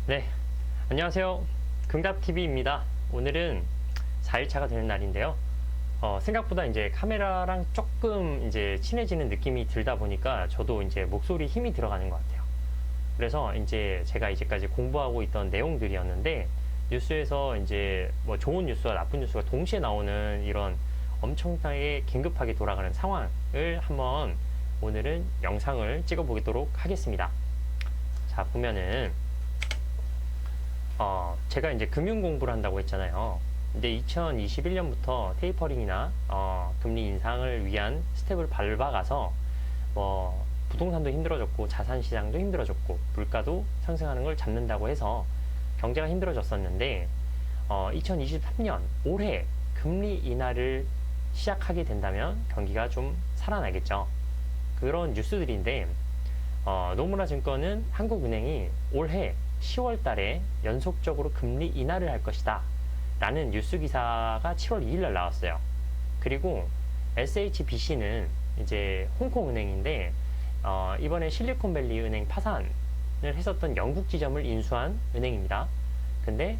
네, 안녕하세요. 금갑TV입니다. 오늘은 4일차가 되는 날인데요. 생각보다 이제 카메라랑 조금 이제 친해지는 느낌이 들다 보니까 저도 이제 목소리 힘이 들어가는 것 같아요. 그래서 이제 제가 이제까지 공부하고 있던 내용들이었는데, 뉴스에서 이제 뭐 좋은 뉴스와 나쁜 뉴스가 동시에 나오는 이런 엄청나게 긴급하게 돌아가는 상황을 한번 오늘은 영상을 찍어 보도록 하겠습니다. 자, 보면은 제가 이제 금융 공부를 한다고 했잖아요. 근데 2021년부터 테이퍼링이나 금리 인상을 위한 스텝을 밟아가서 부동산도 힘들어졌고 자산 시장도 힘들어졌고 물가도 상승하는 걸 잡는다고 해서 경제가 힘들어졌었는데 2023년 올해 금리 인하를 시작하게 된다면 경기가 좀 살아나겠죠. 그런 뉴스들인데 노무라 증권은 한국은행이 올해 10월 달에 연속적으로 금리 인하를 할 것이다 라는 뉴스 기사가 7월 2일 날 나왔어요. 그리고 SHBC는 이제 홍콩 은행인데 이번에 실리콘밸리 은행 파산을 했었던 영국 지점을 인수한 은행입니다. 근데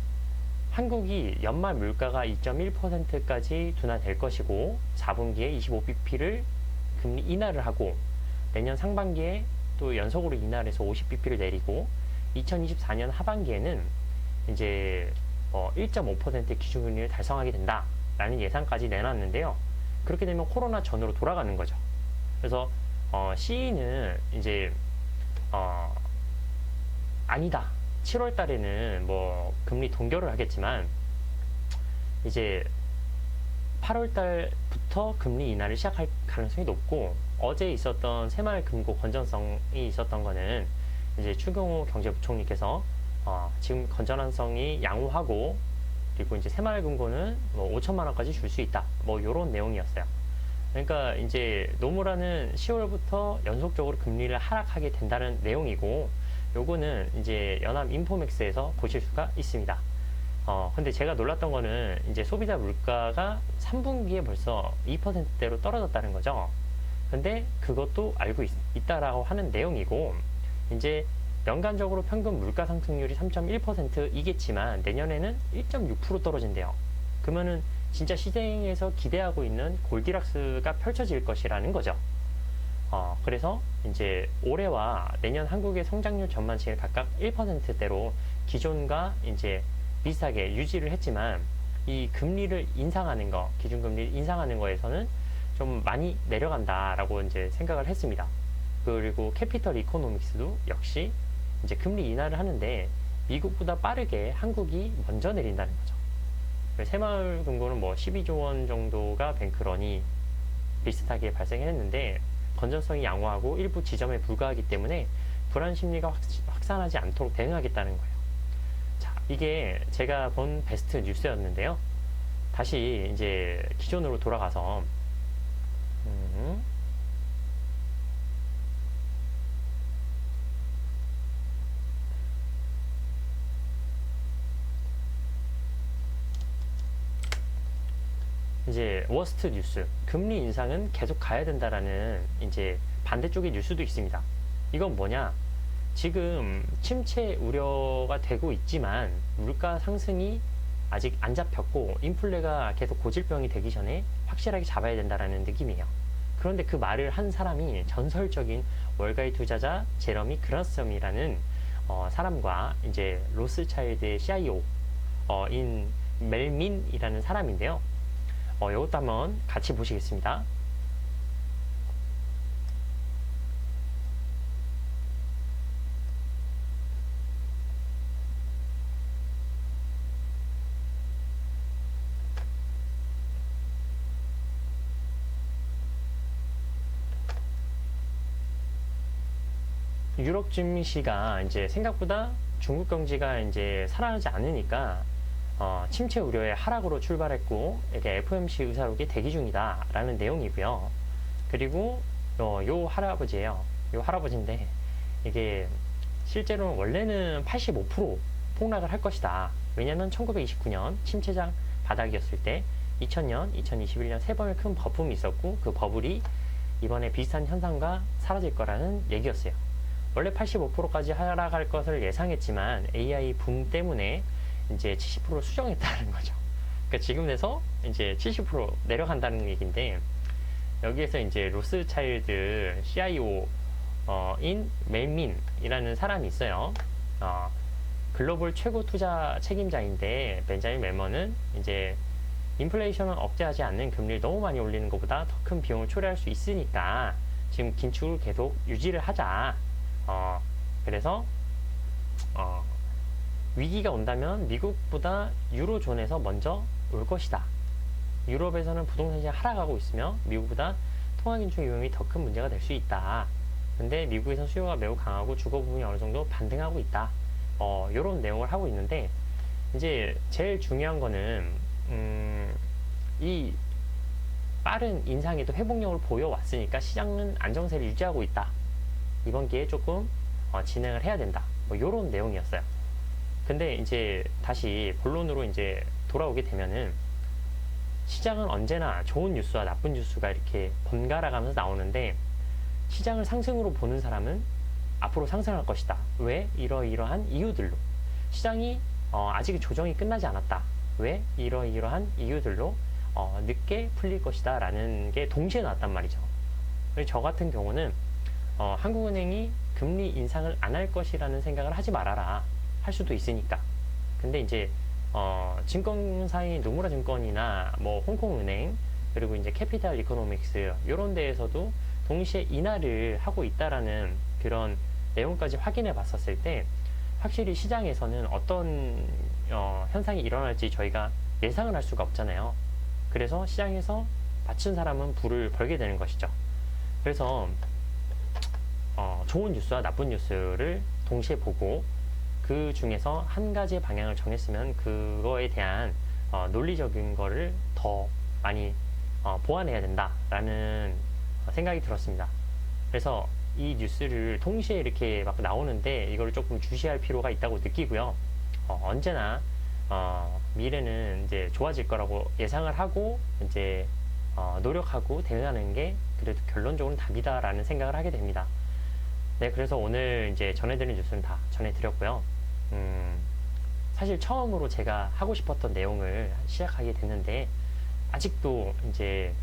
한국이 연말 물가가 2.1%까지 둔화될 것이고 4분기에 25bp를 금리 인하를 하고 내년 상반기에 또 연속으로 인하를 해서 50bp를 내리고 2024년 하반기에는 이제 1.5% 기준금리를 달성하게 된다라는 예상까지 내놨는데요. 그렇게 되면 코로나 전으로 돌아가는 거죠. 그래서 C는 이제 아니다. 7월 달에는 뭐 금리 동결을 하겠지만 이제 8월 달부터 금리 인하를 시작할 가능성이 높고 어제 있었던 새마을금고 건전성이 있었던 거는 이제 추경호 경제부총리께서 지금 건전한성이 양호하고 그리고 이제 새마을금고는 뭐 5천만 원까지 줄 수 있다. 뭐 이런 내용이었어요. 그러니까 이제 노무라는 10월부터 연속적으로 금리를 하락하게 된다는 내용이고 요거는 이제 연합 인포맥스에서 보실 수가 있습니다. 근데 제가 놀랐던 거는 이제 소비자 물가가 3분기에 벌써 2%대로 떨어졌다는 거죠. 근데 그것도 알고 있다라고 하는 내용이고 이제 연간적으로 평균 물가 상승률이 3.1%이겠지만 내년에는 1.6% 떨어진대요. 그러면은 진짜 시장에서 기대하고 있는 골디락스가 펼쳐질 것이라는 거죠. 그래서 이제 올해와 내년 한국의 성장률 전망치를 각각 1%대로 기존과 이제 비슷하게 유지를 했지만 이 금리를 인상하는 거, 기준금리를 인상하는 거에서는 좀 많이 내려간다라고 이제 생각을 했습니다. 그리고 캐피털 이코노믹스도 역시 이제 금리 인하를 하는데 미국보다 빠르게 한국이 먼저 내린다는 거죠. 새마을금고는 뭐 12조 원 정도가 뱅크런이 비슷하게 발생했는데 건전성이 양호하고 일부 지점에 불과하기 때문에 불안 심리가 확산하지 않도록 대응하겠다는 거예요. 자, 이게 제가 본 베스트 뉴스였는데요. 다시 이제 기존으로 돌아가서 이제 워스트 뉴스, 금리 인상은 계속 가야 된다라는 이제 반대쪽의 뉴스도 있습니다. 이건 뭐냐? 지금 침체 우려가 되고 있지만 물가 상승이 아직 안 잡혔고 인플레가 계속 고질병이 되기 전에 확실하게 잡아야 된다라는 느낌이에요. 그런데 그 말을 한 사람이 전설적인 월가의 투자자 제러미 그라썸이라는 사람과 이제 로스차일드의 CIO 인 멜민이라는 사람인데요. 이것도 한번 같이 보시겠습니다. 유럽 증시가 이제 생각보다 중국 경제가 이제 살아나지 않으니까 침체 우려의 하락으로 출발했고 이게 FOMC 의사록이 대기 중이다라는 내용이고요. 그리고 요 할아버지예요. 요 할아버지인데 이게 실제로는 원래는 85% 폭락을 할 것이다. 왜냐면 1929년 침체장 바닥이었을 때 2000년, 2021년 세 번의 큰 버블이 있었고 그 버블이 이번에 비슷한 현상과 사라질 거라는 얘기였어요. 원래 85%까지 하락할 것을 예상했지만 AI 붐 때문에 이제 70% 수정했다는 거죠. 그러니까 지금 돼서 이제 70% 내려간다는 얘기인데, 여기에서 이제 로스차일드 CIO 인 멜민이라는 사람이 있어요. 글로벌 최고 투자 책임자인데, 벤자민 멜먼은 이제 인플레이션을 억제하지 않는 금리를 너무 많이 올리는 것보다 더 큰 비용을 초래할 수 있으니까 지금 긴축을 계속 유지를 하자. 그래서 위기가 온다면 미국보다 유로존에서 먼저 올 것이다. 유럽에서는 부동산 시장이 하락하고 있으며 미국보다 통화긴축 위험이 더 큰 문제가 될 수 있다. 근데 미국에서 수요가 매우 강하고 주거 부분이 어느 정도 반등하고 있다. 이런 내용을 하고 있는데, 이제 제일 중요한 거는 이 빠른 인상에도 회복력을 보여왔으니까 시장은 안정세를 유지하고 있다. 이번 기회에 조금 진행을 해야 된다. 뭐 이런 내용이었어요. 근데 이제 다시 본론으로 이제 돌아오게 되면은, 시장은 언제나 좋은 뉴스와 나쁜 뉴스가 이렇게 번갈아 가면서 나오는데, 시장을 상승으로 보는 사람은 앞으로 상승할 것이다. 왜? 이러이러한 이유들로. 시장이 아직 조정이 끝나지 않았다. 왜? 이러이러한 이유들로 늦게 풀릴 것이다 라는 게 동시에 나왔단 말이죠. 그래서 저 같은 경우는 한국은행이 금리 인상을 안 할 것이라는 생각을 하지 말아라. 할 수도 있으니까. 근데 이제 증권사인 노무라 증권이나 뭐 홍콩은행, 그리고 이제 캐피탈 이코노믹스 이런 데에서도 동시에 인하를 하고 있다라는 그런 내용까지 확인해 봤었을 때, 확실히 시장에서는 어떤 현상이 일어날지 저희가 예상을 할 수가 없잖아요. 그래서 시장에서 맞춘 사람은 불을 벌게 되는 것이죠. 그래서 좋은 뉴스와 나쁜 뉴스를 동시에 보고, 그 중에서 한 가지의 방향을 정했으면 그거에 대한 논리적인 거를 더 많이 보완해야 된다라는 생각이 들었습니다. 그래서 이 뉴스를 동시에 이렇게 막 나오는데 이걸 조금 주시할 필요가 있다고 느끼고요. 언제나 미래는 이제 좋아질 거라고 예상을 하고 이제 노력하고 대응하는 게 그래도 결론적으로는 답이다라는 생각을 하게 됩니다. 네, 그래서 오늘 이제 전해드린 뉴스는 다 전해드렸고요. 사실 처음으로 제가 하고 싶었던 내용을 시작하게 됐는데 아직도 이제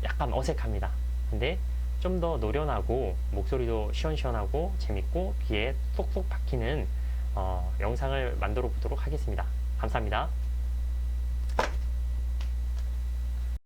약간 어색합니다. 근데 좀 더 노련하고 목소리도 시원시원하고 재밌고 귀에 쏙쏙 박히는 영상을 만들어 보도록 하겠습니다. 감사합니다.